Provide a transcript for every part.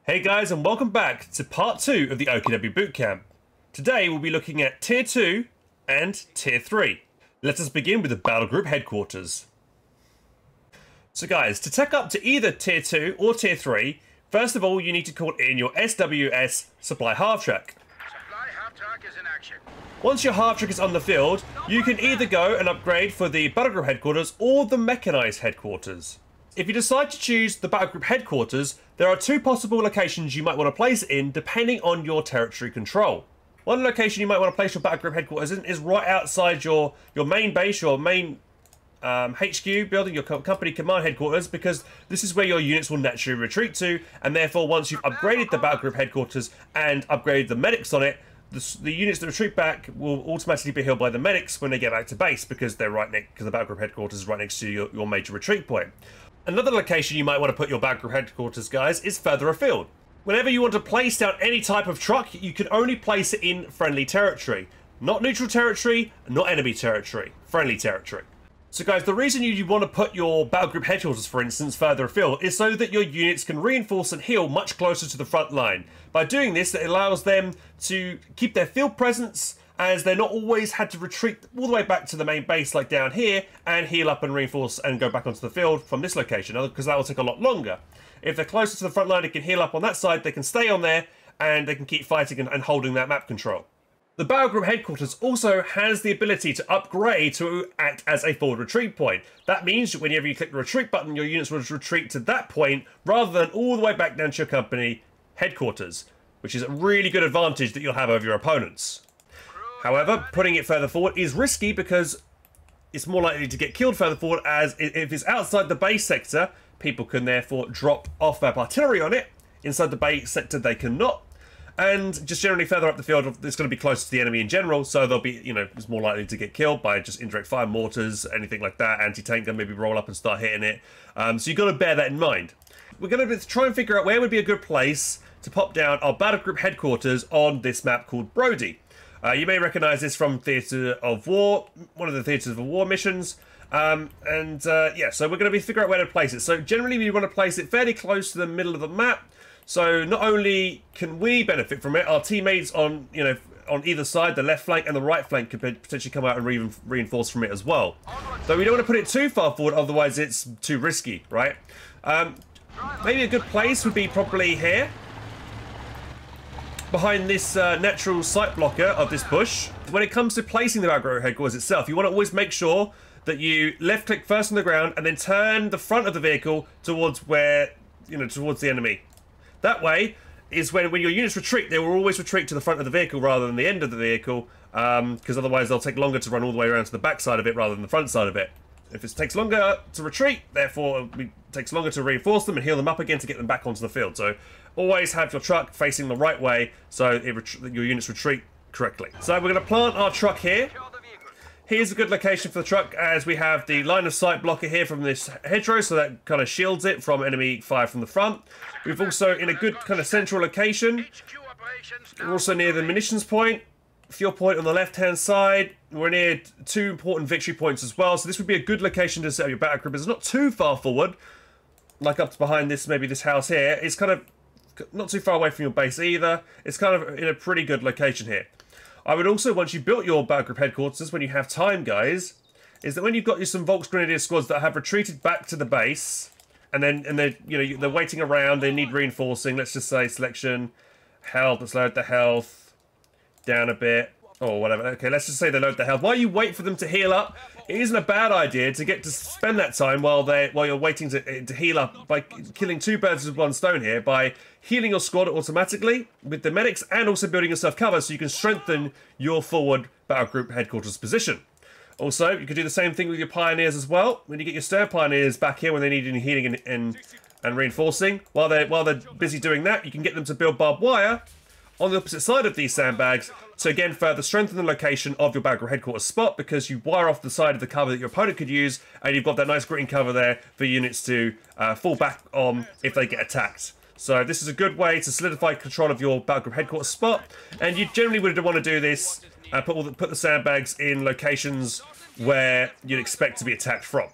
Hey guys, and welcome back to part 2 of the OKW BootCamp. Today we'll be looking at Tier 2 and Tier 3. Let us begin with the Battlegroup headquarters. So guys, to tech up to either Tier 2 or Tier 3, first of all you need to call in your SWS Supply Half-track. Supply Half-track is in action. Once your half-track is on the field, you can either go and upgrade for the Battlegroup headquarters or the Mechanized headquarters. If you decide to choose the Battlegroup headquarters, there are two possible locations you might want to place it in depending on your territory control. One location you might want to place your Battlegroup headquarters in is right outside your main base, your main HQ building, your company command headquarters, because this is where your units will naturally retreat to, and therefore once you've upgraded the Battlegroup headquarters and upgraded the medics on it, the units that retreat back will automatically be healed by the medics when they get back to base, because they're right next, because the Battlegroup headquarters is right next to your major retreat point. Another location you might want to put your Battlegroup headquarters, guys, is further afield. Whenever you want to place down any type of truck, you can only place it in friendly territory. Not neutral territory, not enemy territory, friendly territory. So guys, the reason you want to put your Battlegroup headquarters, for instance, further afield is so that your units can reinforce and heal much closer to the front line. By doing this, it allows them to keep their field presence, as they're not always had to retreat all the way back to the main base like down here and heal up and reinforce and go back onto the field from this location, because that will take a lot longer. If they're closer to the front line, they can heal up on that side, they can stay on there, and they can keep fighting and holding that map control. The Battlegroup headquarters also has the ability to upgrade to act as a forward retreat point. That means that whenever you click the retreat button, your units will retreat to that point rather than all the way back down to your company headquarters, which is a really good advantage that you'll have over your opponents. However, putting it further forward is risky because it's more likely to get killed further forward, as if it's outside the base sector, people can therefore drop off their artillery on it. Inside the base sector, they cannot. And just generally further up the field, it's going to be closer to the enemy in general, so they'll be, it's more likely to get killed by just indirect fire mortars, anything like that. Anti-tank gun maybe roll up and start hitting it. So you've got to bear that in mind. We're going to try and figure out where would be a good place to pop down our Battlegroup headquarters on this map called Brody. You may recognise this from Theatre of War, one of the Theatres of War missions. Yeah, so we're going to be figuring out where to place it. So generally we want to place it fairly close to the middle of the map. So not only can we benefit from it, our teammates on on either side, the left flank and the right flank, could potentially come out and reinforce from it as well. So we don't want to put it too far forward, otherwise it's too risky, right? Maybe a good place would be probably here, behind this natural sight blocker of this bush. When it comes to placing the Battlegroup headquarters itself, you want to always make sure that you left click first on the ground and then turn the front of the vehicle towards where, towards the enemy. That way is when your units retreat, they will always retreat to the front of the vehicle rather than the end of the vehicle, because otherwise they'll take longer to run all the way around to the back side of it rather than the front side of it. If it takes longer to retreat, therefore it takes longer to reinforce them and heal them up again to get them back onto the field. So always have your truck facing the right way so your units retreat correctly. So we're going to plant our truck here. Here's a good location for the truck, as we have the line of sight blocker here from this hedgerow, so that kind of shields it from enemy fire from the front. We've also in a good kind of central location. We're also near the munitions point, fuel point on the left hand side. We're near two important victory points as well, so this would be a good location to set up your Battlegroup. It's not too far forward, like up to behind this, maybe this house here. It's kind of not too far away from your base either. It's kind of in a pretty good location here. I would also, once you've built your Battlegroup headquarters, when you have time, guys, is that when you've got you some Volksgrenadier squads that have retreated back to the base, and they're waiting around, they need reinforcing. Let's just say selection, health. Let's load the health down a bit, or whatever. Okay, let's just say they load the health. While you wait for them to heal up, it isn't a bad idea to get to spend that time while you're waiting to heal up by killing two birds with one stone here, by healing your squad automatically with the medics and also building yourself cover so you can strengthen your forward Battlegroup headquarters position. Also, you could do the same thing with your pioneers as well. When you get your stern pioneers back here when they need any healing and reinforcing, while they're busy doing that, you can get them to build barbed wire on the opposite side of these sandbags to again further strengthen the location of your Battlegroup headquarters spot, because you wire off the side of the cover that your opponent could use, and you've got that nice green cover there for units to fall back on if they get attacked. So this is a good way to solidify control of your Battlegroup headquarters spot, and you generally would want to do this, put the sandbags in locations where you'd expect to be attacked from.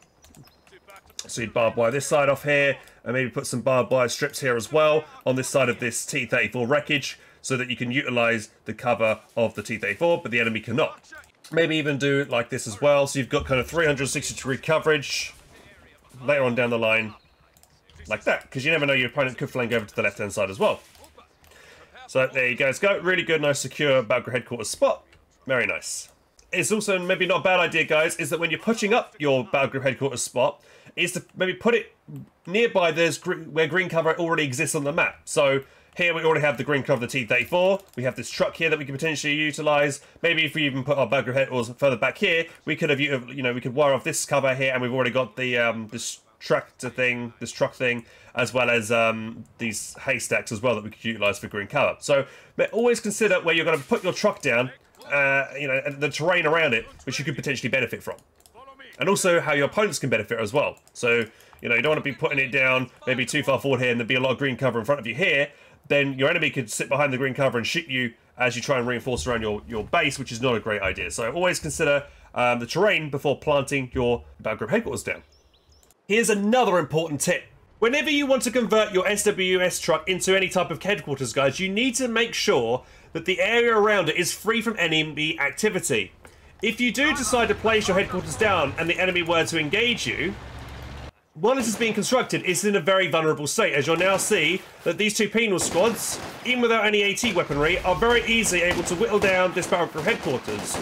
So you'd barbed wire this side off here, and maybe put some barbed wire strips here as well on this side of this T-34 wreckage, so that you can utilise the cover of the T-34, but the enemy cannot. Maybe even do it like this as well, so you've got kind of 360-degree coverage later on down the line, like that, because you never know, your opponent could flank over to the left-hand side as well. So there you guys go, really good, nice, secure Battlegroup headquarters spot. Very nice. It's also maybe not a bad idea, guys, is that when you're putting up your Battlegroup headquarters spot, is to maybe put it nearby where green cover already exists on the map. So here we already have the green cover of the T-34. We have this truck here that we could potentially utilise. Maybe if we even put our Battlegroup headquarters further back here, we could have, we could wire off this cover here, and we've already got the this truck thing, as well as these haystacks as well that we could utilise for green cover. So always consider where you're going to put your truck down, and the terrain around it, which you could potentially benefit from. And also how your opponents can benefit as well. So, you don't want to be putting it down maybe too far forward here and there'd be a lot of green cover in front of you here. Then your enemy could sit behind the green cover and shoot you as you try and reinforce around your base, which is not a great idea. So always consider the terrain before planting your Battlegroup headquarters down. Here's another important tip. Whenever you want to convert your SWS truck into any type of headquarters, guys, you need to make sure that the area around it is free from enemy activity. If you do decide to place your headquarters down and the enemy were to engage you, while this is being constructed, it's in a very vulnerable state, as you'll now see that these two penal squads, even without any AT weaponry, are very easily able to whittle down this Battlegroup headquarters.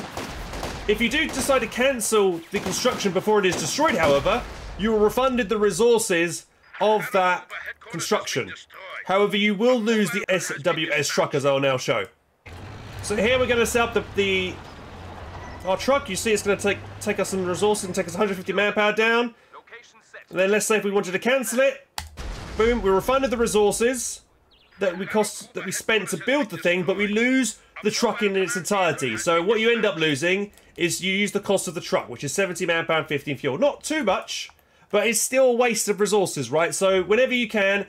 If you do decide to cancel the construction before it is destroyed, however, you are refunded the resources of that construction. However, you will lose the SWS truck, as I'll now show. So here we're going to set up our truck. You see it's going to take us some resources and take us 150 manpower down. And then let's say if we wanted to cancel it, boom, we refunded the resources that we spent to build the thing, but we lose the truck in its entirety. So what you end up losing is you use the cost of the truck, which is 70 manpower and 15 fuel. Not too much, but it's still a waste of resources, right? So whenever you can,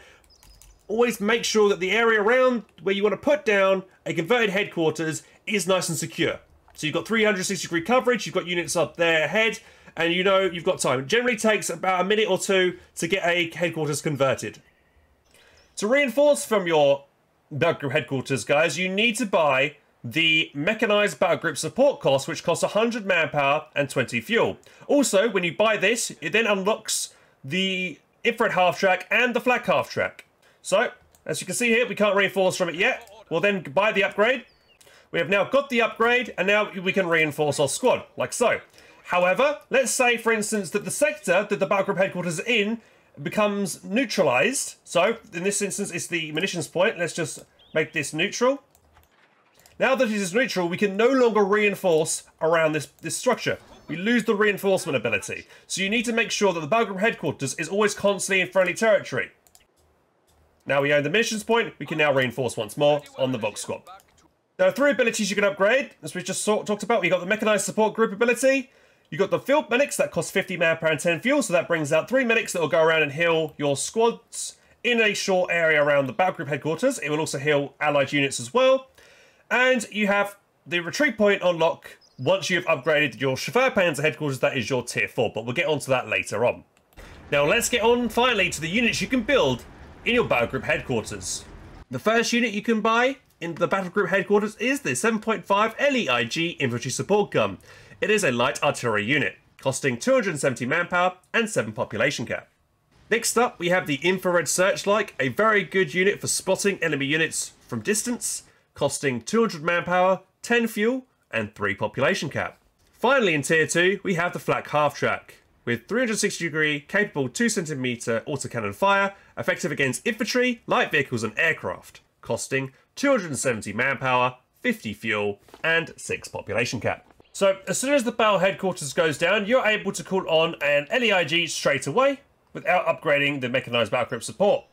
always make sure that the area around where you want to put down a converted headquarters is nice and secure. So you've got 360-degree coverage, you've got units up there ahead, and you've got time. It generally takes about a minute or two to get a headquarters converted. To reinforce from your Battlegroup headquarters, guys, you need to buy the Mechanized Battlegroup support cost, which costs 100 manpower and 20 fuel. Also, when you buy this, it then unlocks the Infared Half-track and the Flak Half-track. So, as you can see here, we can't reinforce from it yet. We'll then buy the upgrade. We have now got the upgrade, and now we can reinforce our squad, like so. However, let's say, for instance, that the sector that the Battlegroup headquarters is in becomes neutralized. So, in this instance, it's the munitions point. Let's just make this neutral. Now that it is neutral, we can no longer reinforce around this structure. We lose the reinforcement ability. So you need to make sure that the Battlegroup headquarters is always constantly in friendly territory. Now we own the munitions point, we can now reinforce once more on the Vox squad. There are 3 abilities you can upgrade, as we just talked about. We got the Mechanized Support Group ability. You got the Field Medics, that costs 50 manpower and 10 fuel, so that brings out 3 medics that will go around and heal your squads in a short area around the Battlegroup headquarters. It will also heal allied units as well. And you have the retreat point on lock once you've upgraded your Chauffeur Panzer headquarters, that is your tier 4, but we'll get onto that later on. Now let's get on finally to the units you can build in your Battlegroup headquarters. The first unit you can buy in the Battlegroup headquarters is the 7.5 Le.IG infantry support gun. It is a light artillery unit, costing 270 manpower and 7 population cap. Next up, we have the Infrared Searchlight, a very good unit for spotting enemy units from distance, costing 200 manpower, 10 fuel, and 3 population cap. Finally, in tier 2, we have the Flak Half-track, with 360-degree, capable 2cm autocannon fire, effective against infantry, light vehicles, and aircraft, costing 270 manpower, 50 fuel, and 6 population cap. So, as soon as the battle headquarters goes down, you're able to call on an Le.IG straight away, without upgrading the Mechanized Battlegroup support.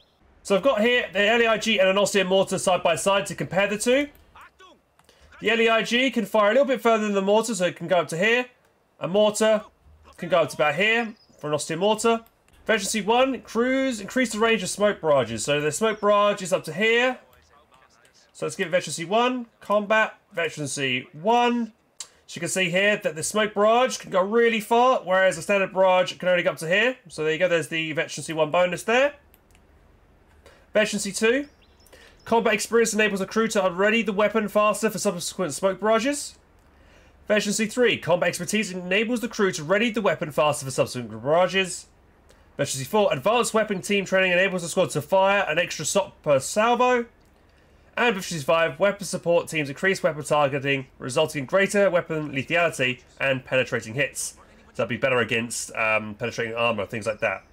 So I've got here the Le.IG and an Austrian mortar side by side to compare the two. The Le.IG can fire a little bit further than the mortar, so it can go up to here. A mortar can go up to about here for an Austrian mortar. Veterancy 1, cruise, increase the range of smoke barrages. So the smoke barrage is up to here. So let's give it Veterancy 1, combat, Veterancy 1. So you can see here that the smoke barrage can go really far, whereas the standard barrage can only go up to here. So there you go, there's the Veterancy 1 bonus there. Veterancy 2. Combat experience enables a crew to unready the weapon faster for subsequent smoke barrages. Veterancy 3. Combat expertise enables the crew to ready the weapon faster for subsequent barrages. Veterancy 4. Advanced weapon team training enables the squad to fire an extra shot per salvo. And Veterancy 5. Weapon support teams increase weapon targeting, resulting in greater weapon lethality and penetrating hits. So that'd be better against penetrating armor, things like that.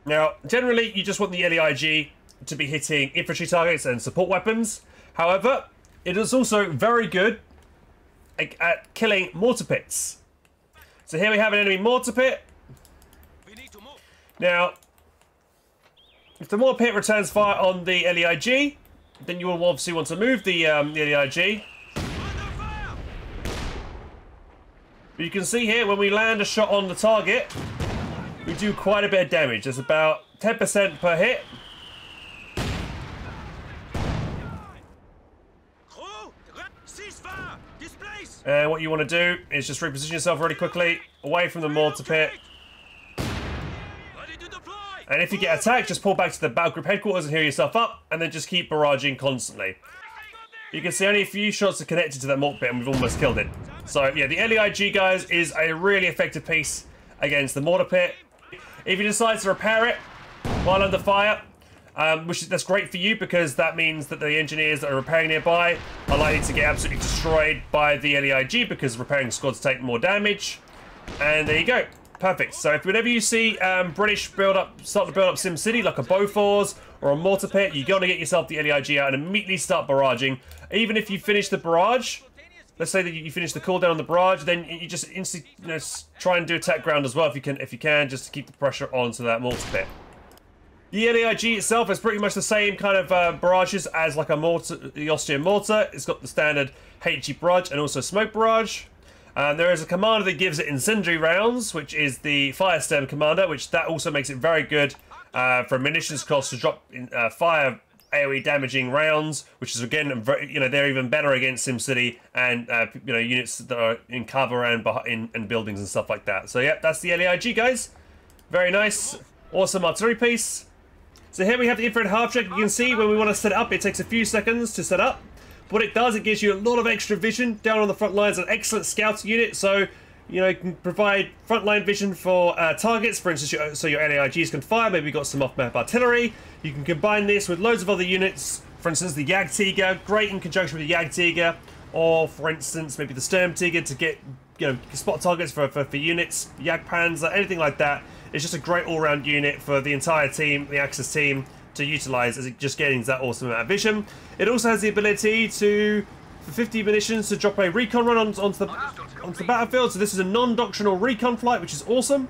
Now, generally, you just want the Le.IG to be hitting infantry targets and support weapons. However, it is also very good at killing mortar pits. So here we have an enemy mortar pit. Now, if the mortar pit returns fire on the Le.IG, then you will obviously want to move the Le.IG. But you can see here, when we land a shot on the target, we do quite a bit of damage. There's about 10% per hit. And what you want to do is just reposition yourself really quickly away from the mortar pit. And if you get attacked, just pull back to the Battlegroup headquarters and heal yourself up, and then just keep barraging constantly. You can see only a few shots are connected to that mortar pit, and we've almost killed it. So yeah, the Le.IG, guys, is a really effective piece against the mortar pit. If you decide to repair it while under fire, that's great for you, because that means that the engineers that are repairing nearby are likely to get absolutely destroyed by the Le.IG, because repairing squads take more damage. And there you go. Perfect. So if whenever you see British start to build up SimCity, like a Bofors or a mortar pit, you're going to get yourself the Le.IG out and immediately start barraging. Even if you finish the barrage, let's say that you finish the cooldown on the barrage, then you just instantly, try and do attack ground as well if you can, just to keep the pressure onto that mortar pit. The Le.IG itself is pretty much the same kind of barrages as like the Austrian mortar. It's got the standard HE barrage and also smoke barrage. There is a commander that gives it incendiary rounds, which is the fire stem commander, which that also makes it very good for munitions cost to drop in, fire AoE damaging rounds, which is again, they're even better against SimCity and units that are in cover and in buildings and stuff like that. So yeah, that's the Le.IG, guys. Very nice, awesome artillery piece. So here we have the Infared Half-track. You can see when we want to set it up, it takes a few seconds to set up. What it does, it gives you a lot of extra vision down on the front lines. An excellent scout unit, so you can provide frontline vision for targets. For instance, so your Le.IGs can fire. Maybe you've got some off-map artillery. You can combine this with loads of other units. For instance, the Jagdtiger, great in conjunction with the Jagdtiger, or for instance, maybe the Sturmtiger to get spot targets for units, Jagdpanzer, anything like that. It's just a great all-round unit for the entire team, the Axis team, to utilize, as it just gains that awesome amount of vision. It also has the ability to, for 50 munitions, to drop a recon run onto the battlefield. So this is a non-doctrinal recon flight, which is awesome.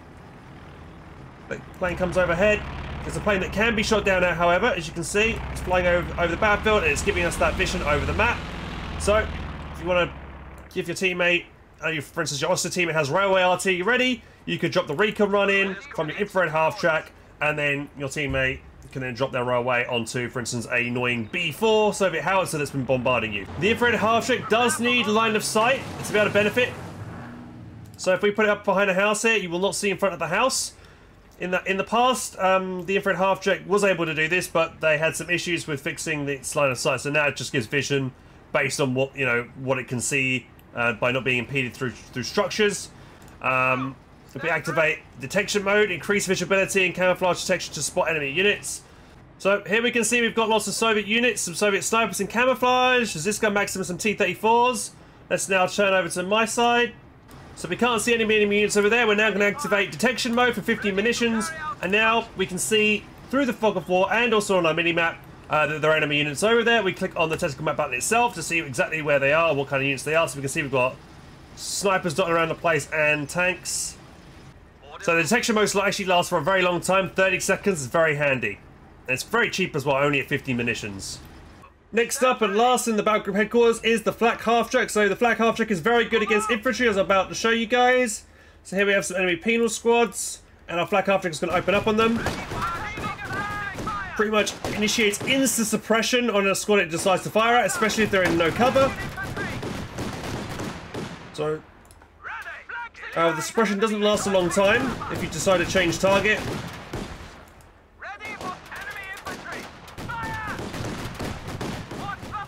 The plane comes overhead. It's a plane that can be shot down now, however, as you can see, it's flying over the battlefield and it's giving us that vision over the map. So if you want to give your teammate, for instance, your Oster teammate has railway RT ready, you could drop the recon run in from your infrared half-track, and then your teammate can then drop their railway onto, for instance, a annoying B4 Soviet howitzer that's been bombarding you. The infrared half-track does need line of sight to be able to benefit. So if we put it up behind a house here, you will not see in front of the house. In the past, the infrared half-track was able to do this, but they had some issues with fixing its line of sight. So now it just gives vision based on what it can see by not being impeded through structures. If we activate detection mode, increase visibility and camouflage detection to spot enemy units. So here we can see we've got lots of Soviet units, some Soviet snipers in camouflage, Ziska Maximus and T-34s. Let's now turn over to my side. So we can't see any enemy units over there. We're now going to activate detection mode for 50 munitions. And now we can see through the fog of war and also on our mini-map that there are enemy units over there. We click on the tactical map button itself to see exactly where they are, what kind of units they are. So we can see we've got snipers dotted around the place and tanks. So the detection mode actually lasts for a very long time. 30 seconds is very handy. And it's very cheap as well, only at 50 munitions. Next up and last in the Battlegroup headquarters is the Flak Half-track. So the Flak Half-track is very good against infantry, as I'm about to show you guys. So here we have some enemy penal squads, and our Flak Half-track is going to open up on them. Pretty much initiates insta-suppression on a squad it decides to fire at, especially if they're in no cover. So the suppression doesn't last a long time if you decide to change target.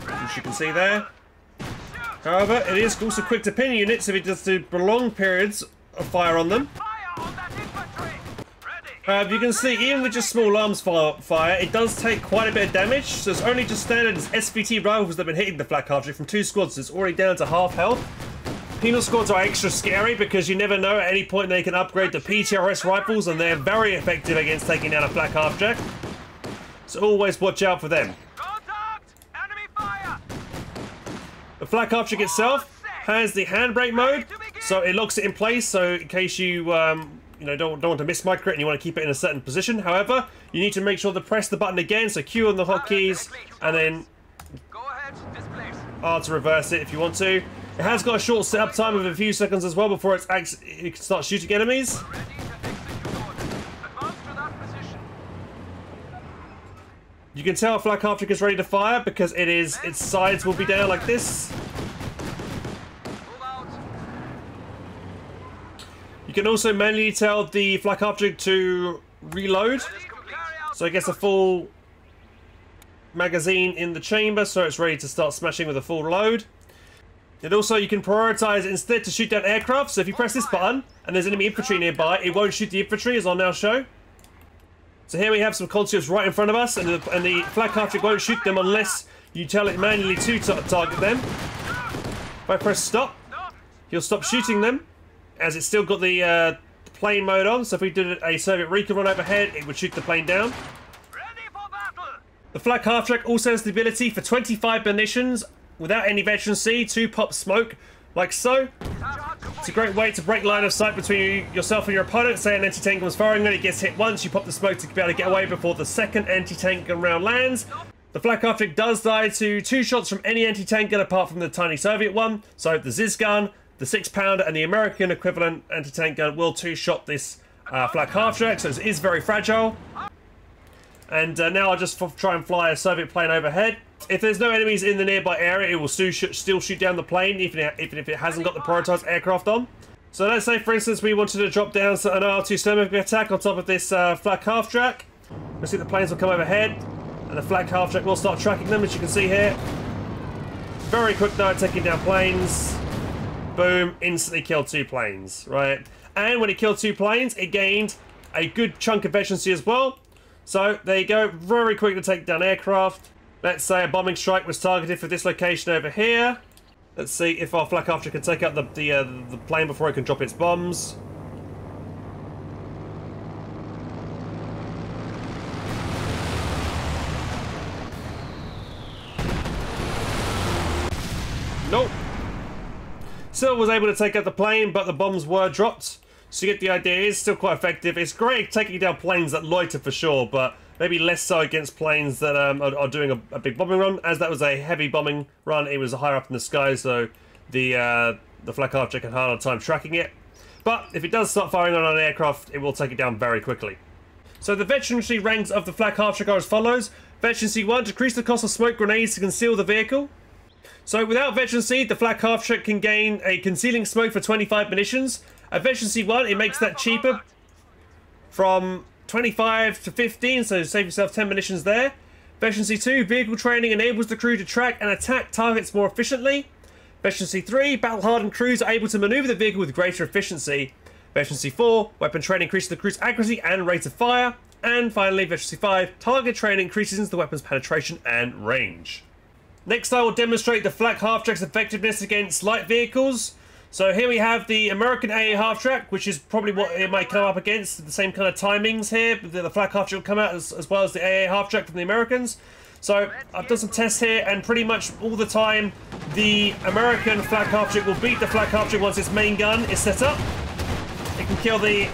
As you can see there. However, it is also quick to pin units if it does do prolonged periods of fire on them. You can see, even with just small arms fire, it does take quite a bit of damage. So it's only just standard SVT rifles that have been hitting the Flak Half-track from 2 squads. So it's already down to half health. Penal squads are extra scary because you never know at any point they can upgrade to PTRS rifles, and they're very effective against taking down a Flak Half-track. So always watch out for them. The Flak Half-track itself has the handbrake mode, so it locks it in place. So in case you don't want to miss micro it and you want to keep it in a certain position. However, you need to make sure to press the button again, so Q on the hotkeys, and then R to reverse it if you want to. It has got a short setup time of a few seconds as well before it can start shooting enemies. You can tell Flak Half-track is ready to fire because its sides will be down like this. You can also manually tell the Flak Half-track to reload. So it gets a full magazine in the chamber, so it's ready to start smashing with a full load. And also you can prioritize instead to shoot down aircraft. So if you press this button and there's enemy infantry nearby, it won't shoot the infantry, as I'll now show. So here we have some conscripts right in front of us, and the Flak Half-track won't shoot them unless you tell it manually to target them. If I press stop, he'll stop shooting them, as it's still got the plane mode on. So if we did a Soviet recon run overhead, it would shoot the plane down. The Flak Half-track also has the ability for 25 munitions without any veterancy to pop smoke, like so. It's a great way to break line of sight between yourself and your opponent. Say an anti-tank comes firing, then it gets hit once, you pop the smoke to be able to get away before the second anti-tank gun round lands. The Flak Half-track does die to 2 shots from any anti-tank gun apart from the tiny Soviet one. So the Ziz gun, the 6-pounder, and the American equivalent anti-tank gun will 2-shot this Flak Half-track, so it is very fragile. And now I'll just try and fly a Soviet plane overhead. If there's no enemies in the nearby area, it will still shoot down the plane, even if it hasn't got the prioritized aircraft on. So let's say, for instance, we wanted to drop down an R2 Stomach attack on top of this Flak Half-track. We'll see the planes will come overhead, and the Flak Half-track will start tracking them, as you can see here. Very quick though at taking down planes. Boom, instantly killed 2 planes, right? And when it killed 2 planes, it gained a good chunk of efficiency as well. So there you go, very quick to take down aircraft. Let's say a bombing strike was targeted for this location over here. Let's see if our Flak Half-track can take out the plane before it can drop its bombs. Nope. Still was able to take out the plane, but the bombs were dropped. So you get the idea, it's still quite effective. It's great taking down planes that loiter for sure, but maybe less so against planes that are doing a big bombing run. As that was a heavy bombing run, it was higher up in the sky, so the Flak Half-track had a harder time tracking it. But if it does start firing on an aircraft, it will take it down very quickly. So the veterancy ranks of the Flak Half-track are as follows. Veterancy 1, decrease the cost of smoke grenades to conceal the vehicle. So without veterancy, the Flak Half-track can gain a concealing smoke for 25 munitions. At veterancy 1, it makes that cheaper from 25 to 15, so save yourself 10 munitions there. Veterancy 2, vehicle training enables the crew to track and attack targets more efficiently. Veterancy 3, battle-hardened crews are able to maneuver the vehicle with greater efficiency. Veterancy 4, weapon training increases the crew's accuracy and rate of fire. And finally, Veterancy 5, target training increases the weapon's penetration and range. Next, I will demonstrate the Flak Half-track's effectiveness against light vehicles. So here we have the American AA Half-track, which is probably what it might come up against. The same kind of timings here. The Flak Half-track will come out as well as the AA Half-track from the Americans. So I've done some tests here, and pretty much all the time the American Flak Half-track will beat the Flak Half-track once its main gun is set up. It can kill the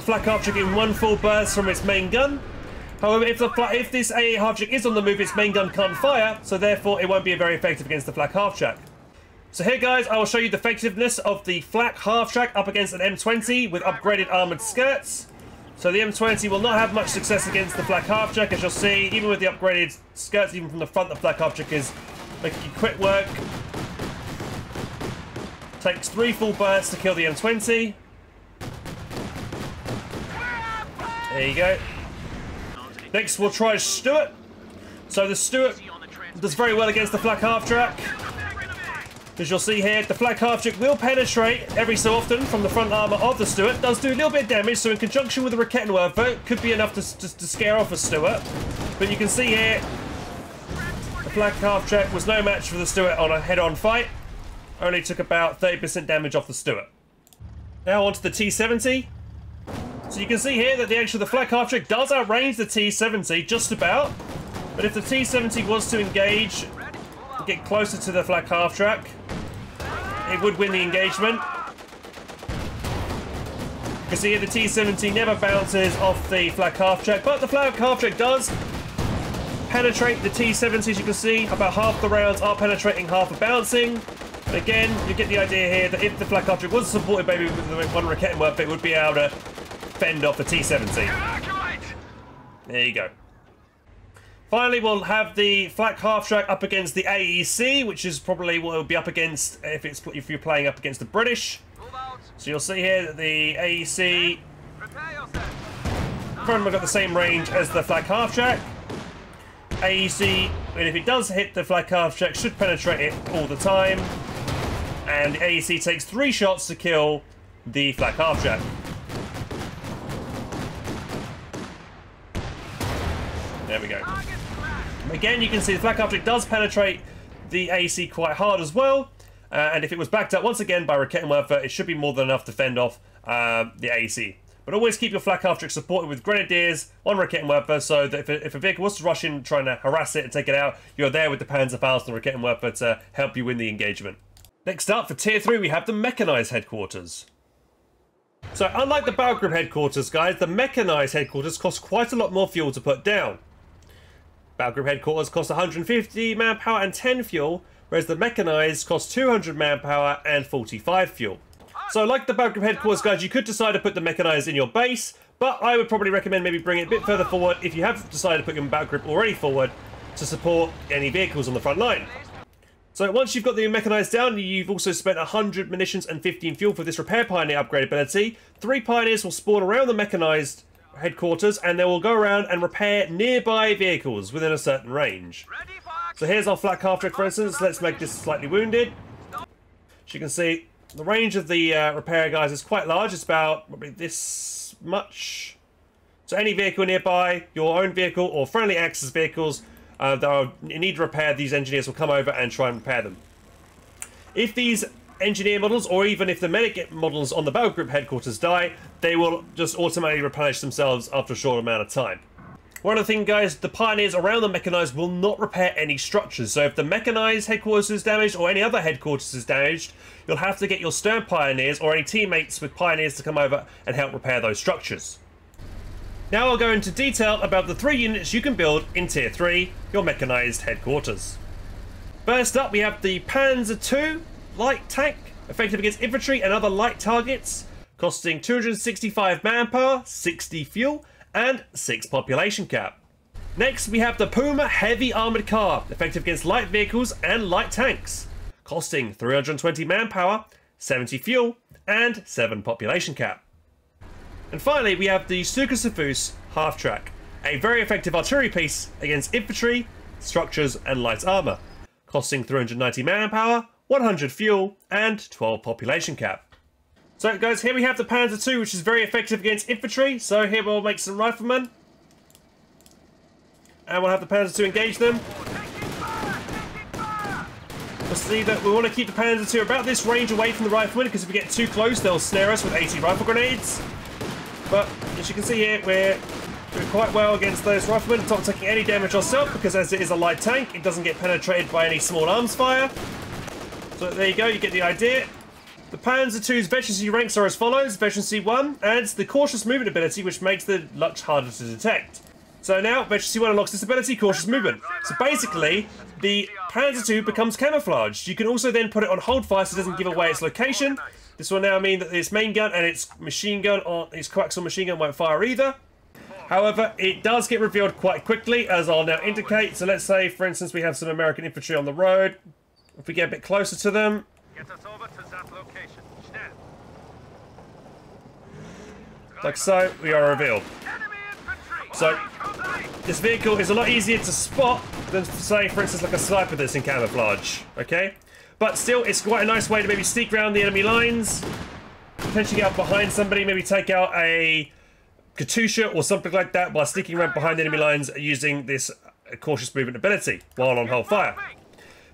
Flak Half-track in one full burst from its main gun. However, if this AA Half-track is on the move, its main gun can't fire, so therefore it won't be very effective against the Flak Half-track. So here, guys, I will show you the effectiveness of the Flak Half-track up against an M20 with upgraded armoured skirts. So the M20 will not have much success against the Flak Half-track, as you'll see. Even with the upgraded skirts, even from the front, the Flak Half-track is making quick work. Takes 3 full bursts to kill the M20. There you go. Next we'll try Stuart. So the Stuart does very well against the Flak Half-track. As you'll see here, the Flak Half-track will penetrate every so often from the front armour of the Stuart. Does do a little bit of damage, so in conjunction with the Rakettenwerfer, it could be enough to scare off a Stuart. But you can see here, the Flak Half-track was no match for the Stuart on a head-on fight. Only took about 30% damage off the Stuart. Now onto the T-70. So you can see here that the Flak Half-track does outrange the T-70 just about. But if the T-70 was to engage, get closer to the Flak Half-track, it would win the engagement. You can see here the T-70 never bounces off the Flak Half-track, but the Flak Half-track does penetrate the T-70, as you can see. About half the rounds are penetrating, half are bouncing. And again, you get the idea here that if the Flak Half-track was supported maybe with the one Rakettenwerfer, it would be able to fend off the T-70. There you go. Finally, we'll have the Flak Half-track up against the AEC, which is probably what it would be up against if you're playing up against the British. So you'll see here that the AEC pretty much got the same range as the Flak Half-track. AEC, and if it does hit the Flak Half-track, should penetrate it all the time. And the AEC takes 3 shots to kill the Flak Half-track. There we go. Again, you can see the Flak Half-track does penetrate the AEC quite hard as well. And if it was backed up once again by Rakettenwerfer, it should be more than enough to fend off the AEC. But always keep your Flak Half-track supported with Grenadiers on Rakettenwerfer, so that if a vehicle was to rush in trying to harass it and take it out, you're there with the Panzer II and Rakettenwerfer to help you win the engagement. Next up, for Tier 3, we have the Mechanized headquarters. So unlike the Battlegroup headquarters, guys, the Mechanized headquarters cost quite a lot more fuel to put down. Battlegroup headquarters cost 150 manpower and 10 fuel, whereas the Mechanized cost 200 manpower and 45 fuel. So like the Battlegroup headquarters, guys, you could decide to put the Mechanized in your base, but I would probably recommend maybe bringing it a bit further forward if you have decided to put your Battlegroup already forward to support any vehicles on the front line. So once you've got the Mechanized down, you've also spent 100 munitions and 15 fuel for this Repair Pioneer upgrade ability. 3 Pioneers will spawn around the Mechanized headquarters, and they will go around and repair nearby vehicles within a certain range. So here's our Flak Half-track, for instance. Let's make this slightly wounded. As you can see, the range of the repair guys is quite large. It's about probably this much. So any vehicle nearby, your own vehicle or friendly Axis vehicles that are in need of repair, these engineers will come over and try and repair them. If these engineer models, or even if the medic models on the Battlegroup headquarters die, they will just automatically replenish themselves after a short amount of time. One other thing, guys, the Pioneers around the Mechanized will not repair any structures. So if the Mechanized headquarters is damaged or any other headquarters is damaged, you'll have to get your Stern Pioneers or any teammates with Pioneers to come over and help repair those structures. Now I'll go into detail about the 3 units you can build in Tier 3, your Mechanized headquarters. First up, we have the Panzer II light tank, effective against infantry and other light targets, costing 265 manpower, 60 fuel, and 6 population cap. Next, we have the Puma Heavy Armoured Car, effective against light vehicles and light tanks, costing 320 manpower, 70 fuel, and 7 population cap. And finally, we have the Stuka Half-track, a very effective artillery piece against infantry, structures, and light armour, costing 390 manpower, 100 fuel, and 12 population cap. So guys, here we have the Panzer II, which is very effective against infantry. So here we'll make some riflemen. And we'll have the Panzer II engage them. We'll see that we want to keep the Panzer II about this range away from the riflemen, because if we get too close, they'll snare us with 80 rifle grenades. But as you can see here, we're doing quite well against those riflemen. Not taking any damage ourselves, because as it is a light tank, it doesn't get penetrated by any small arms fire. So there you go, you get the idea. The Panzer II's veterancy ranks are as follows. Veterancy 1 adds the cautious movement ability, which makes the much harder to detect. So now, veterancy 1 unlocks this ability, cautious movement. So basically, the Panzer II becomes camouflaged. You can also then put it on hold fire so it doesn't give away its location. This will now mean that its main gun and its machine gun, or its coaxial machine gun, won't fire either. However, it does get revealed quite quickly, as I'll now indicate. So let's say, for instance, we have some American infantry on the road. If we get a bit closer to them, location. Stand. Like so, we are revealed. Enemy infantry. So, this vehicle is a lot easier to spot than, say, for instance, like a sniper that's in camouflage, okay? But still, it's quite a nice way to maybe sneak around the enemy lines, potentially get up behind somebody, maybe take out a Katusha or something like that by sneaking around behind enemy lines using this cautious movement ability while on hold fire.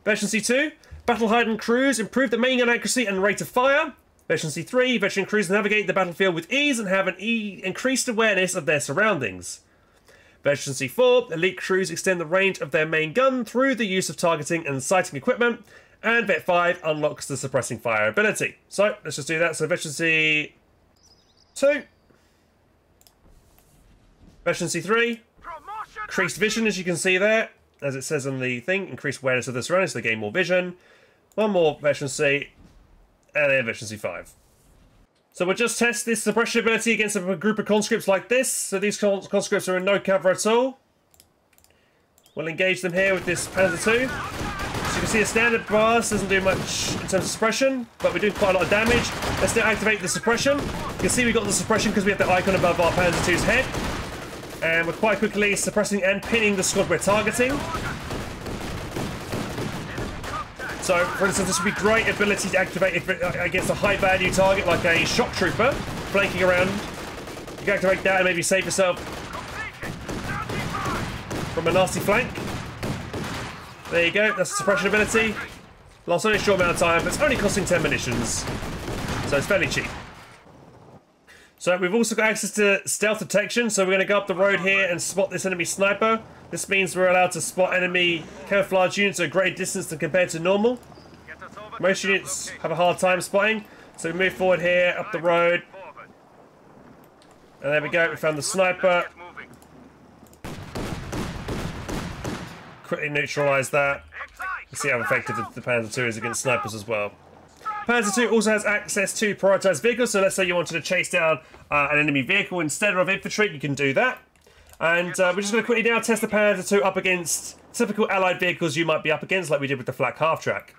Version C2, battle hide and cruise, improve the main gun accuracy and rate of fire. Version C3, veteran crews navigate the battlefield with ease and have an increased awareness of their surroundings. Version C4, elite crews extend the range of their main gun through the use of targeting and sighting equipment. And Vet 5 unlocks the suppressing fire ability. So, let's just do that. So, Version C2. Version C3. Increased vision, as you can see there. As it says on the thing. Increased awareness of the surroundings, so they gain more vision. One more Version C. And then Version C5. So, we'll just test this suppression ability against a group of conscripts like this. So, these conscripts are in no cover at all. We'll engage them here with this Panzer II. So you can see a standard blast doesn't do much in terms of suppression, but we're doing quite a lot of damage. Let's now activate the suppression. You can see we got the suppression because we have the icon above our Panzer II's head. And we're quite quickly suppressing and pinning the squad we're targeting. So, for instance, this would be great ability to activate against a high value target like a shock trooper flanking around. You can activate that and maybe save yourself from a nasty flank. There you go, that's the suppression ability. Lasts only a short amount of time, but it's only costing 10 munitions. So it's fairly cheap. So we've also got access to stealth detection, so we're going to go up the road here and spot this enemy sniper. This means we're allowed to spot enemy camouflage units at a greater distance than compared to normal. Most units have a hard time spotting, so we move forward here, up the road. And there we go, we found the sniper. Quickly neutralise that. Let's see how effective the Panzer II is against snipers as well. Panzer II also has access to prioritised vehicles, so let's say you wanted to chase down an enemy vehicle instead of infantry, you can do that. And we're just going to quickly now test the Panzer II up against typical allied vehicles you might be up against, like we did with the Flak Half-track.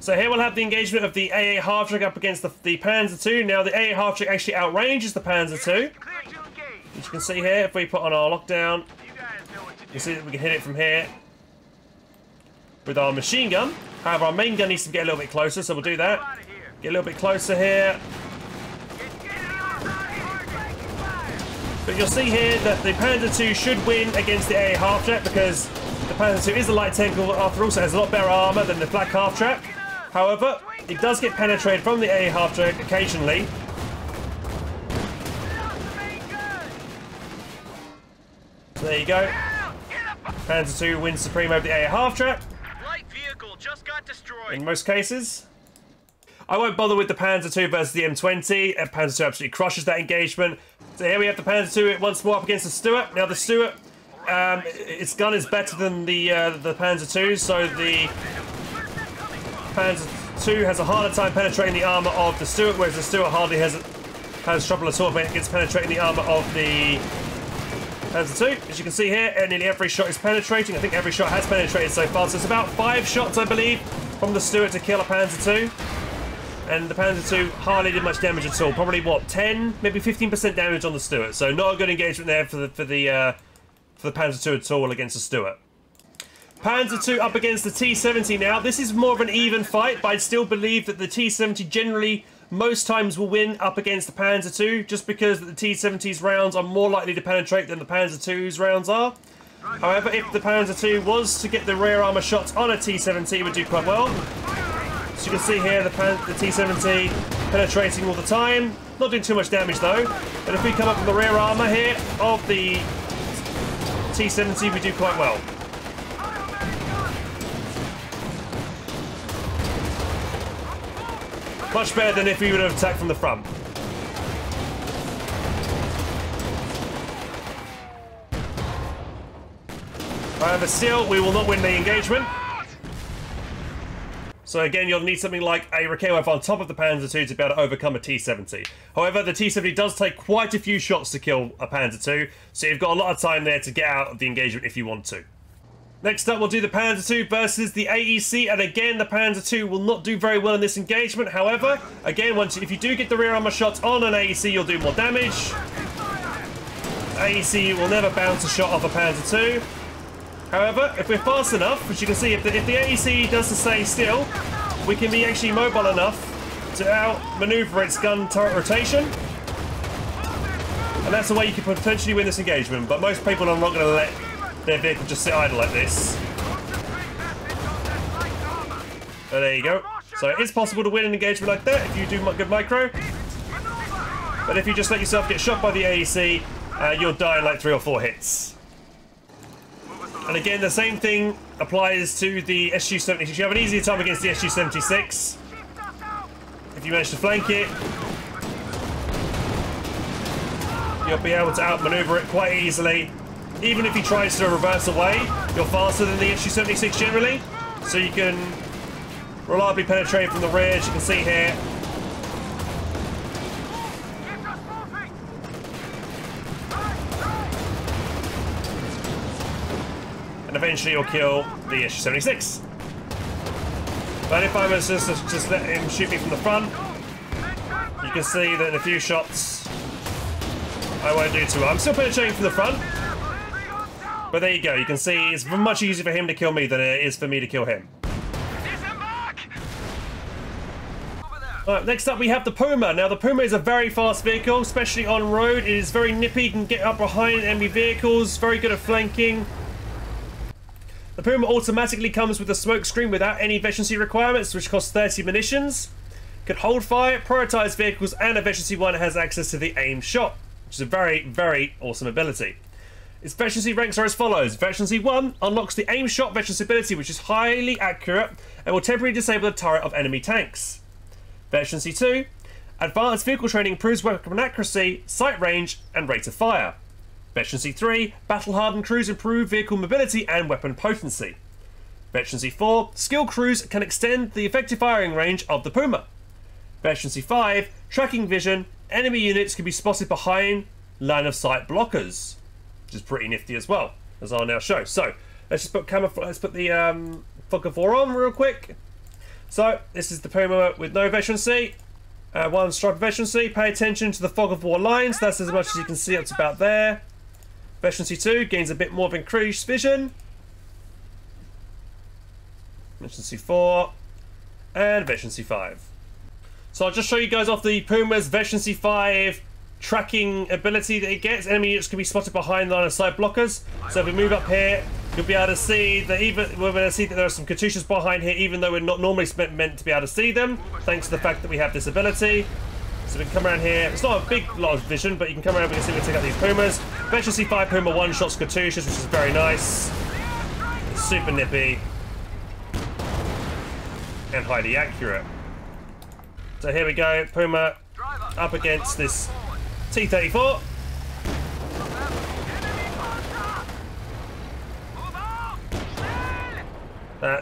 So here we'll have the engagement of the AA Half-track up against the Panzer II. Now the AA Half-track actually outranges the Panzer II. As you can see here, if we put on our lockdown, you see that we can hit it from here with our machine gun. However, our main gun needs to get a little bit closer, so we'll do that. Get a little bit closer here. But you'll see here that the Panzer II should win against the AA Half-track because the Panzer II is a light tank, after all, so it has a lot better armour than the Flak Half-track. However, it does get penetrated from the AA Half-track occasionally. So there you go. Panzer II wins supreme over the AA Half-track. Light vehicle just got destroyed. In most cases. I won't bother with the Panzer II versus the M20. Panzer II absolutely crushes that engagement. So here we have the Panzer II once more up against the Stuart. Now the Stuart, its gun is better than the Panzer II, so the Panzer II has a harder time penetrating the armour of the Stuart, whereas the Stuart hardly has trouble at all when it gets penetrating the armour of the Panzer II. As you can see here, nearly every shot is penetrating. I think every shot has penetrated so far, so it's about 5 shots, I believe, from the Stuart to kill a Panzer II. And the Panzer II hardly did much damage at all. Probably, what, 10, maybe 15% damage on the Stuart. So not a good engagement there for the Panzer II at all against the Stuart. Panzer II up against the T-70 now. This is more of an even fight, but I still believe that the T-70 generally, most times, will win up against the Panzer II, just because the T-70's rounds are more likely to penetrate than the Panzer II's rounds are. However, if the Panzer II was to get the rear armour shots on a T-70, it would do quite well. So you can see here the T-70 penetrating all the time. Not doing too much damage though. And if we come up with the rear armour here of the T-70, we do quite well. Much better than if we would have attacked from the front. However, still, we will not win the engagement. So again, you'll need something like a Rakewev on top of the Panzer II to be able to overcome a T-70. However, the T-70 does take quite a few shots to kill a Panzer II, so you've got a lot of time there to get out of the engagement if you want to. Next up, we'll do the Panzer II versus the AEC, and again, the Panzer II will not do very well in this engagement. However, again, if you do get the rear armor shots on an AEC, you'll do more damage. AEC will never bounce a shot off a Panzer II. However, if we're fast enough, as you can see, if the AEC does stay still, we can be actually mobile enough to outmaneuver its gun turret rotation. And that's the way you can potentially win this engagement, but most people are not going to let their vehicle just sit idle like this. But there you go. So it is possible to win an engagement like that if you do good micro. But if you just let yourself get shot by the AEC, you'll die in like 3 or 4 hits. And again, the same thing applies to the SU-76. You have an easier time against the SU-76 if you manage to flank it. You'll be able to outmaneuver it quite easily. Even if he tries to reverse away, you're faster than the SU-76 generally, so you can reliably penetrate from the rear, as you can see here. And eventually you'll kill the SU-76. But if I was just let him shoot me from the front, you can see that in a few shots I won't do too well. I'm still penetrating from the front. But there you go, you can see it's much easier for him to kill me than it is for me to kill him. Alright, next up we have the Puma. Now the Puma is a very fast vehicle, especially on road. It is very nippy, can get up behind enemy vehicles, very good at flanking. The Puma automatically comes with a smoke screen without any efficiency requirements, which costs 30 munitions. Can hold fire, prioritise vehicles, and Efficiency 1 has access to the aim shot, which is a very, very awesome ability. Its efficiency ranks are as follows. Efficiency 1 unlocks the aim shot efficiency ability, which is highly accurate and will temporarily disable the turret of enemy tanks. Efficiency 2, advanced vehicle training improves weapon accuracy, sight range, and rate of fire. Efficiency 3, battle-hardened crews improve vehicle mobility and weapon potency. Efficiency 4, skilled crews can extend the effective firing range of the Puma. Efficiency 5, tracking vision, enemy units can be spotted behind line of sight blockers, which is pretty nifty as well, as I'll now show. So let's just put let's put the fog of war on real quick. So this is the Puma with no efficiency, 1 stripe efficiency. Pay attention to the fog of war lines. That's as much as you can see up to about there. Efficiency 2 gains a bit more of increased vision. Efficiency 4 and efficiency 5. So I'll just show you guys off the Puma's efficiency 5 tracking ability that it gets. Enemy units can be spotted behind line of sight blockers. So if we move up here, you'll be able to see that there are some Katyushas behind here, even though we're not normally meant to be able to see them, thanks to the fact that we have this ability. So we can come around here. It's not a big lot of vision, but you can come around. We can see we take out these Pumas. Efficiency 5 Puma one-shots Katyushas, which is very nice. Super nippy and highly accurate. So here we go, Puma up against this T-34.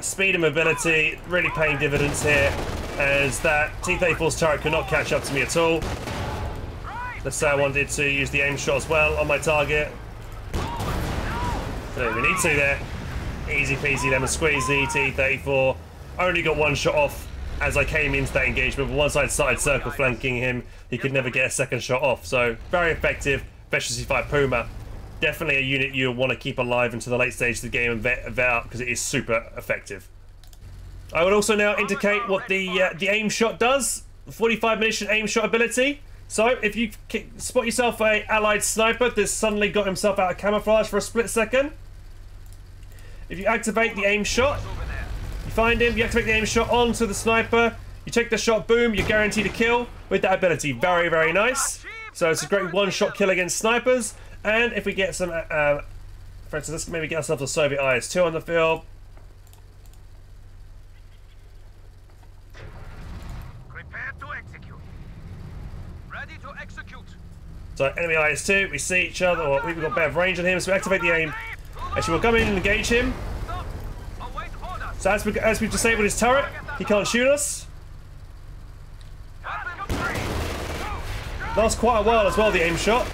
Speed and mobility really paying dividends here, as that T-34's turret could not catch up to me at all. Let's say I wanted to use the aim shot as well on my target. So we need to there. Easy peasy lemon squeezy. T-34 only got 1 shot off as I came into that engagement, but once I started circle flanking him, he could never get a 2nd shot off. So very effective. Efficiency 5 Puma. Definitely a unit you'll want to keep alive into the late stage of the game and vet out, because it is super effective. I would also now indicate what the aim shot does. The 45 munition aim shot ability. So if you spot yourself a allied sniper that's suddenly got himself out of camouflage for a split second, if you activate the aim shot, you find him, you activate the aim shot onto the sniper, you take the shot, boom, you're guaranteed a kill with that ability. Very, very nice. So it's a great 1-shot kill against snipers. And if we get some, for instance, let's maybe get ourselves a Soviet IS-2 on the field. Prepare to execute. Ready to execute. So enemy IS-2, we see each other, or we've got better range on him, so we activate the aim. Actually, we'll come in and engage him. So as we've disabled his turret, he can't shoot us. Lasts quite a while as well, the aim shot.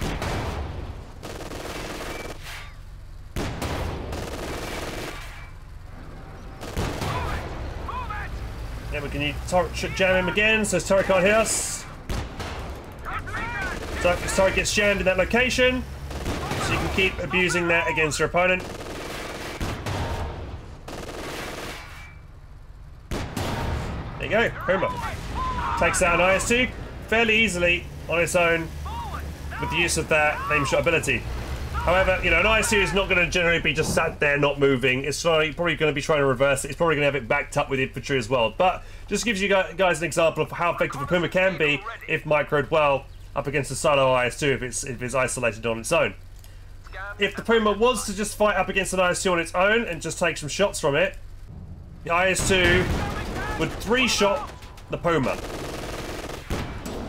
Yeah, we can jam him again, so his turret can't hit us. So his turret gets jammed in that location, so you can keep abusing that against your opponent. There you go, Puma. Takes out an IS-2 fairly easily on its own with the use of that aim shot ability. However, you know, an IS-2 is not going to generally be just sat there not moving. It's probably going to be trying to reverse it. It's probably going to have it backed up with infantry as well. But just gives you guys an example of how effective a Puma can be if microed well up against a solo IS-2 if it's isolated on its own. If the Puma was to just fight up against an IS-2 on its own and just take some shots from it, the IS-2 would 3-shot the Puma.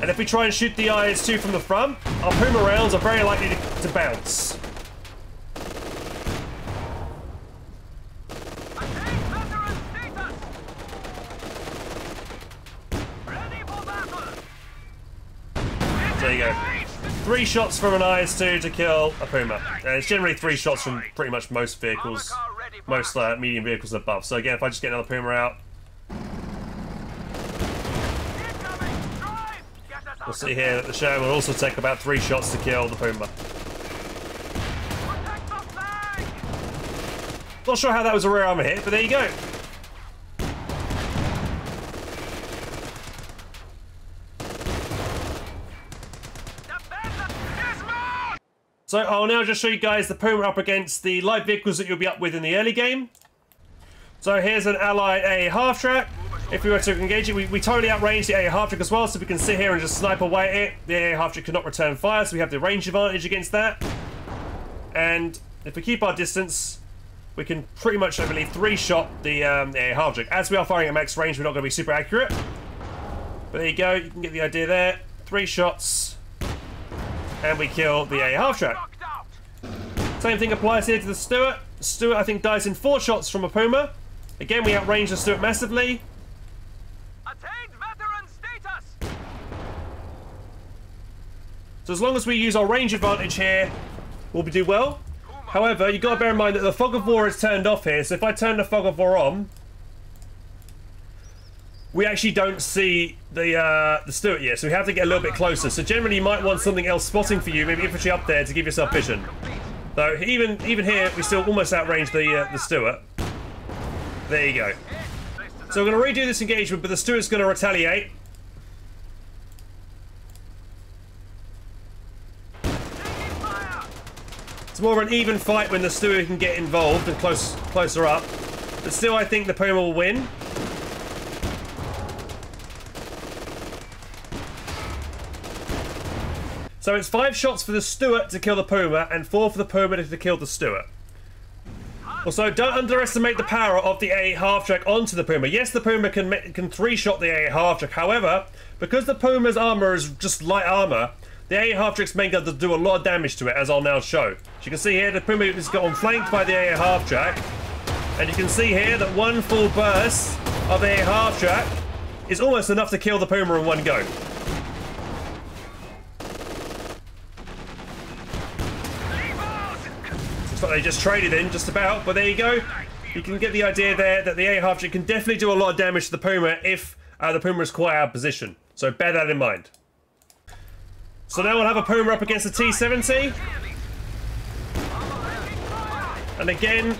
And if we try and shoot the IS-2 from the front, our Puma rounds are very likely to bounce. There you go. 3 shots from an IS-2 to kill a Puma. It's generally 3 shots from pretty much most vehicles, most medium vehicles above. So again, if I just get another Puma out, we'll see here that the Sherman will also take about 3 shots to kill the Puma. Not sure how that was a rear armor hit, but there you go. So I'll now just show you guys the Puma up against the light vehicles that you'll be up with in the early game. So here's an allied AA half-track. If we were to engage it, we totally outranged the AA half-track as well, so we can sit here and just snipe away at it. The AA half-track cannot return fire, so we have the range advantage against that. And if we keep our distance, we can pretty much, I believe, 3-shot the AA half-track. As we are firing at max range, we're not going to be super accurate. But there you go, you can get the idea there. 3 shots, and we kill the AA half-track. Same thing applies here to the Stuart. The Stuart, I think, dies in 4 shots from a Puma. Again, we outrange the Stuart massively. Attained veteran status. So as long as we use our range advantage here, we'll do well. However, you've got to bear in mind that the fog of war is turned off here. So if I turn the fog of war on, we actually don't see the Stuart yet. So we have to get a little bit closer. So generally, you might want something else spotting for you, maybe infantry up there to give yourself vision. So even here, we still almost outrange the Stuart. There you go. So we're going to redo this engagement, but the Stuart's going to retaliate. It's more of an even fight when the Stuart can get involved and closer up. But still, I think the Puma will win. So it's 5 shots for the Stuart to kill the Puma and 4 for the Puma to kill the Stuart. Also, don't underestimate the power of the AA half-track onto the Puma. Yes, the Puma can 3-shot the AA half-track. However, because the Puma's armor is just light armor, the AA half-track's main gun does do a lot of damage to it, as I'll now show. As you can see here, the Puma is got flanked by the AA half-track. And you can see here that 1 full burst of AA half-track is almost enough to kill the Puma in 1 go. But they just traded in, just about. But there you go. You can get the idea there that the AA half-track can definitely do a lot of damage to the Puma if the Puma is quite out of position. So bear that in mind. So now we'll have a Puma up against the T-70. And again,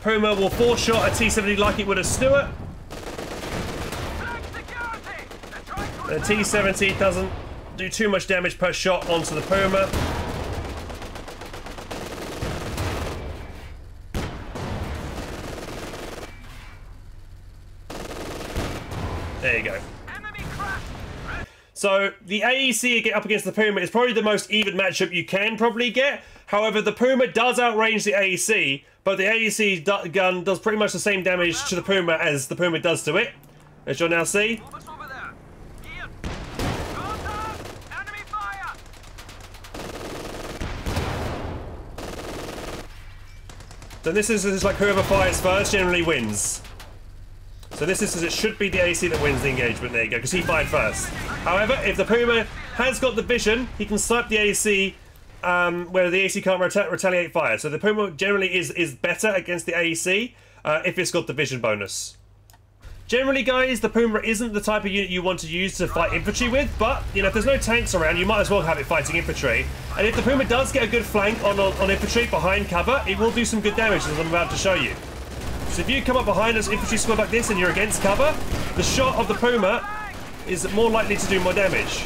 Puma will 4-shot a T-70 like it would a Stuart. The T-70 doesn't do too much damage per shot onto the Puma. There you go. So the AEC up against the Puma is probably the most even matchup you can probably get. However, the Puma does outrange the AEC, but the AEC gun does pretty much the same damage to the Puma as the Puma does to it, as you'll now see. So this is like whoever fires first generally wins. So this is as it should be the AEC that wins the engagement. There you go, because he fired first. However, if the Puma has got the vision, he can snipe the AEC where the AEC can't retaliate fire. So the Puma generally is better against the AEC if it's got the vision bonus. Generally, guys, the Puma isn't the type of unit you want to use to fight infantry with, but, you know, if there's no tanks around, you might as well have it fighting infantry. And if the Puma does get a good flank on infantry behind cover, it will do some good damage, as I'm about to show you. So if you come up behind an infantry squad like this and you're against cover, the shot of the Puma is more likely to do more damage.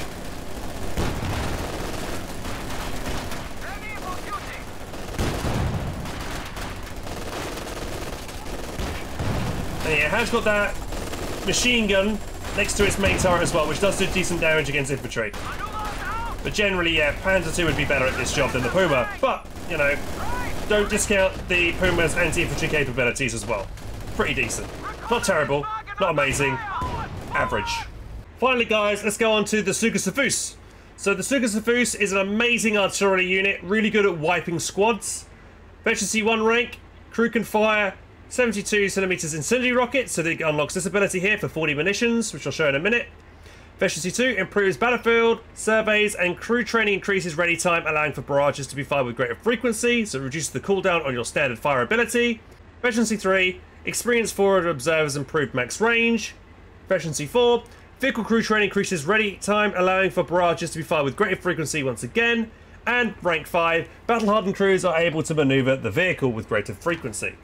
And it has got that machine gun next to its main turret as well, which does do decent damage against infantry. But generally, yeah, Panzer II would be better at this job than the Puma. But, you know, don't discount the Puma's anti-infantry capabilities as well. Pretty decent. Not terrible, not amazing, average. Finally, guys, let's go on to the Stuka Half-track. So the Stuka Half-track is an amazing artillery unit, really good at wiping squads. Efficiency 1 rank, crew can fire 72cm incendiary rockets, so it unlocks this ability here for 40 munitions, which I'll show in a minute. Efficiency 2 improves battlefield, surveys, and crew training increases ready time, allowing for barrages to be fired with greater frequency, so it reduces the cooldown on your standard fire ability. Efficiency 3, experienced forward observers improved max range. Efficiency 4, vehicle crew training increases ready time, allowing for barrages to be fired with greater frequency once again. And rank 5, battle-hardened crews are able to maneuver the vehicle with greater frequency.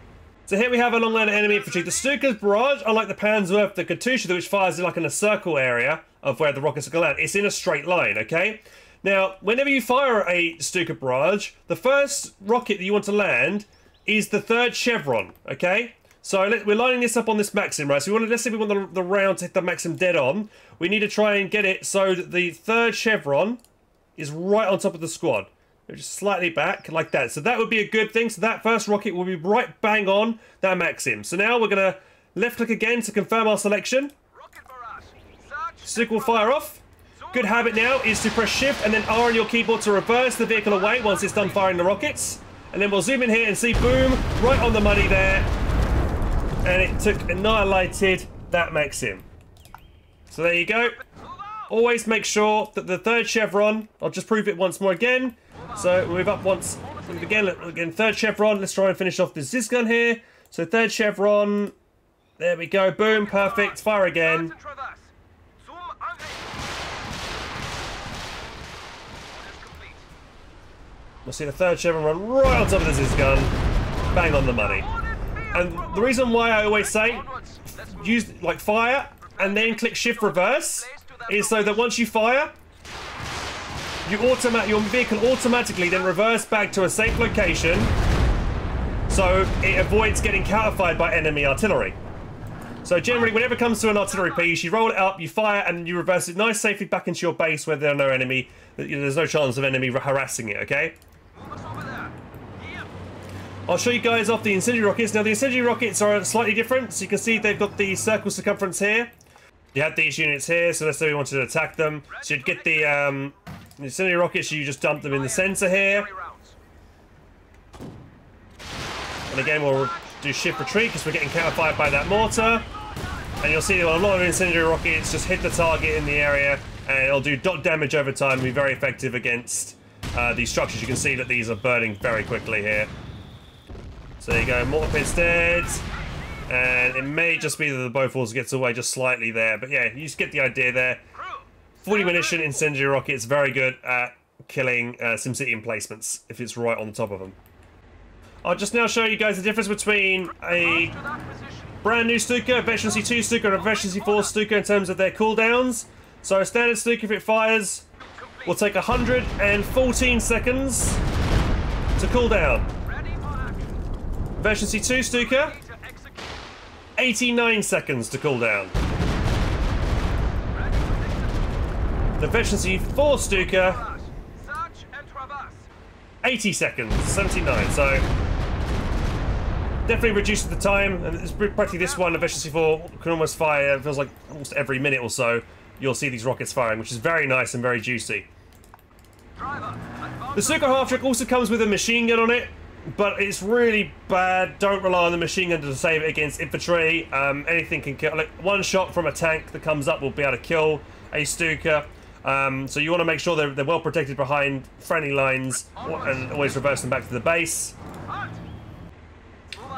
So here we have a long line of enemy infantry. The Stuka's barrage, unlike the Panzer, the CoH2, which fires like in a circle area of where the rockets are going to land, it's in a straight line, okay? Now, whenever you fire a Stuka barrage, the first rocket that you want to land is the third chevron, okay? So we're lining this up on this Maxim, right? So let's say we want the round to hit the Maxim dead on. We need to try and get it so that the third chevron is right on top of the squad. Just slightly back, like that. So that would be a good thing. So that first rocket will be right bang on that Maxim. So now we're going to left click again to confirm our selection. Stick will fire off. Good habit now is to press shift and then R on your keyboard to reverse the vehicle away once it's done firing the rockets. And then we'll zoom in here and see, boom, right on the money there. And it annihilated that Maxim. So there you go. Always make sure that the third chevron, I'll just prove it once more again. So move up once, again, third chevron. Let's try and finish off this Ziz gun here. So third chevron, there we go, boom, perfect, fire again. We'll see the third chevron run right on top of the Ziz gun, bang on the money. And the reason why I always say, use like fire and then click shift reverse, is so that once you fire, your vehicle automatically then reverse back to a safe location, so it avoids getting counterfired by enemy artillery. So generally, whenever it comes to an artillery piece, you roll it up, you fire, and you reverse it nice safely back into your base where there are no enemy. There's no chance of enemy harassing it. Okay. I'll show you guys off the incendiary rockets. Now the incendiary rockets are slightly different. So you can see they've got the circle circumference here. You had these units here, so let's say we wanted to attack them. So you'd get the incendiary rockets, you just dump them in the center here. And again, we'll do shift retreat because we're getting counter-fired by that mortar. And you'll see that a lot of incendiary rockets just hit the target in the area, and it'll do dot damage over time and be very effective against these structures. You can see that these are burning very quickly here. So there you go, mortar pit's dead. And it may just be that the Bofors gets away just slightly there. But yeah, you just get the idea there. 40 munition incendiary rockets, very good at killing SimCity emplacements if it's right on the top of them. I'll just now show you guys the difference between a brand new Stuka, a Efficiency 2 Stuka, and a Efficiency 4 Stuka in terms of their cooldowns. So a standard Stuka, if it fires, will take 114 seconds to cool down. Efficiency 2 Stuka, 89 seconds to cool down. The Efficiency 4 Stuka, 80 seconds, 79. So definitely reduces the time, and it's practically this one. Efficiency 4 can almost fire. It feels like almost every minute or so you'll see these rockets firing, which is very nice and very juicy. The Stuka Half-track also comes with a machine gun on it, but it's really bad. Don't rely on the machine gun to save it against infantry. Anything can kill. Like one shot from a tank that comes up will be able to kill a Stuka. So you want to make sure they're well protected behind friendly lines and always reverse them back to the base.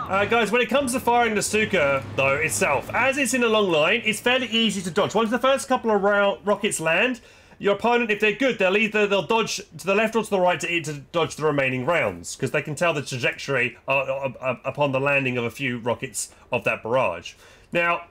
Guys, when it comes to firing the Stuka, though, itself, as it's in a long line, it's fairly easy to dodge. Once the first couple of rockets land, your opponent, if they're good, they'll dodge to the left or to the right to dodge the remaining rounds, because they can tell the trajectory upon the landing of a few rockets of that barrage. Now,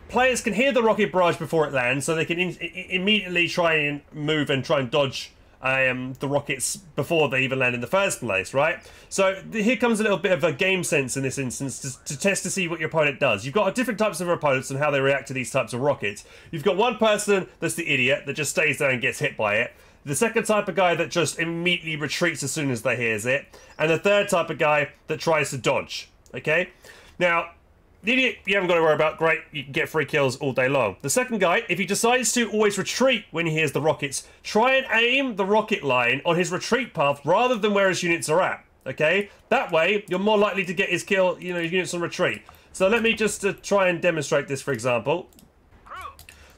players can hear the rocket barrage before it lands, so they can immediately try and move and try and dodge the rockets before they even land in the first place, right? So here comes a little bit of a game sense in this instance to test to see what your opponent does. You've got different types of opponents and how they react to these types of rockets. You've got one person that's the idiot that just stays there and gets hit by it. The second type of guy that just immediately retreats as soon as they hears it. And the third type of guy that tries to dodge, okay? Now, the idiot, you haven't got to worry about. Great, you can get free kills all day long. The second guy, if he decides to always retreat when he hears the rockets, try and aim the rocket line on his retreat path rather than where his units are at, okay? That way, you're more likely to get his kill, his units on retreat. So let me just try and demonstrate this, for example.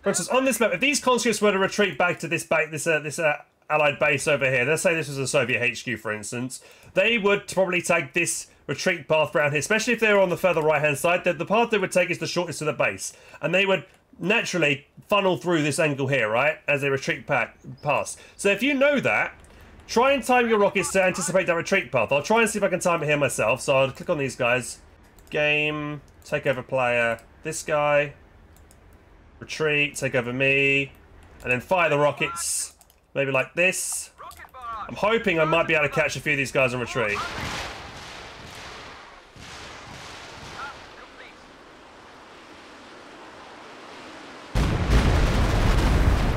For instance, on this map, if these conscripts were to retreat back to this Allied base over here, let's say this was a Soviet HQ, for instance, they would probably take this retreat path around here, especially if they were on the further right-hand side. The path they would take is the shortest to the base, and they would naturally funnel through this angle here, right, as they retreat past. So if you know that, try and time your rockets to anticipate that retreat path. I'll try and see if I can time it here myself. So I'll click on these guys. Game, take over player, this guy, retreat, take over me, and then fire the rockets, maybe like this. I'm hoping I might be able to catch a few of these guys on retreat.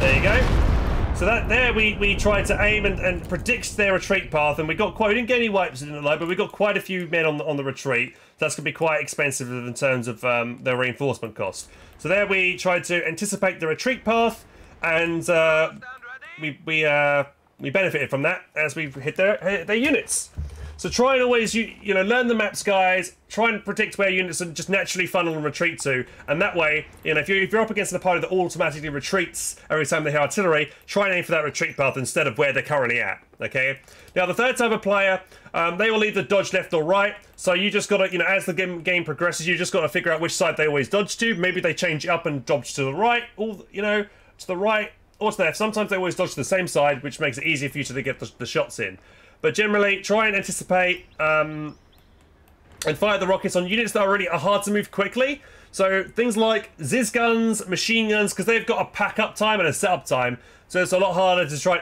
There you go. So there we tried to aim and predict their retreat path, and we didn't get any wipes in the low, but we got quite a few men on the retreat. So that's going to be quite expensive in terms of their reinforcement cost. So there we tried to anticipate the retreat path, and we benefited from that as we hit their units. So try and always learn the maps, guys. Try and predict where units are just naturally funnel and retreat to, and that way, if you're up against an opponent that automatically retreats every time they hear artillery, try and aim for that retreat path instead of where they're currently at. Okay. Now the third type of player, they will either dodge left or right. So you just got to, as the game progresses, you just got to figure out which side they always dodge to. Maybe they change it up and dodge to the right, or to the right or to the left. Sometimes they always dodge to the same side, which makes it easier for you to get the shots in. But generally, try and anticipate and fire the rockets on units that are hard to move quickly. So things like Ziz guns, machine guns, because they've got a pack-up time and a set-up time. So it's a lot harder to try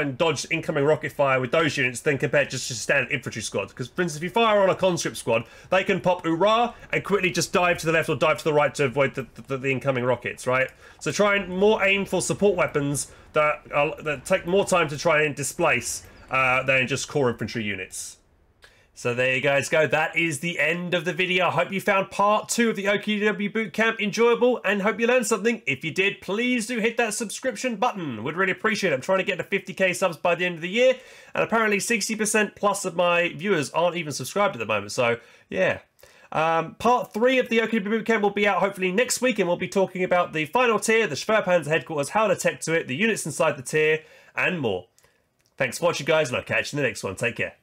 and dodge incoming rocket fire with those units than compared to just a standard infantry squad. Because, for instance, if you fire on a conscript squad, they can pop hurrah and quickly just dive to the left or dive to the right to avoid the incoming rockets, right? So try and more aim for support weapons that take more time to try and displace than just core infantry units. So there you guys go. That is the end of the video. I hope you found part 2 of the OKW BootCamp enjoyable and hope you learned something. If you did, please do hit that subscription button. Would really appreciate it. I'm trying to get to 50k subs by the end of the year, and apparently 60% plus of my viewers aren't even subscribed at the moment. So yeah. Part 3 of the OKW BootCamp will be out hopefully next week, and we'll be talking about the final tier, the Schwerpanzer headquarters, how to tech to it, the units inside the tier, and more. Thanks for watching, guys, and I'll catch you in the next one. Take care.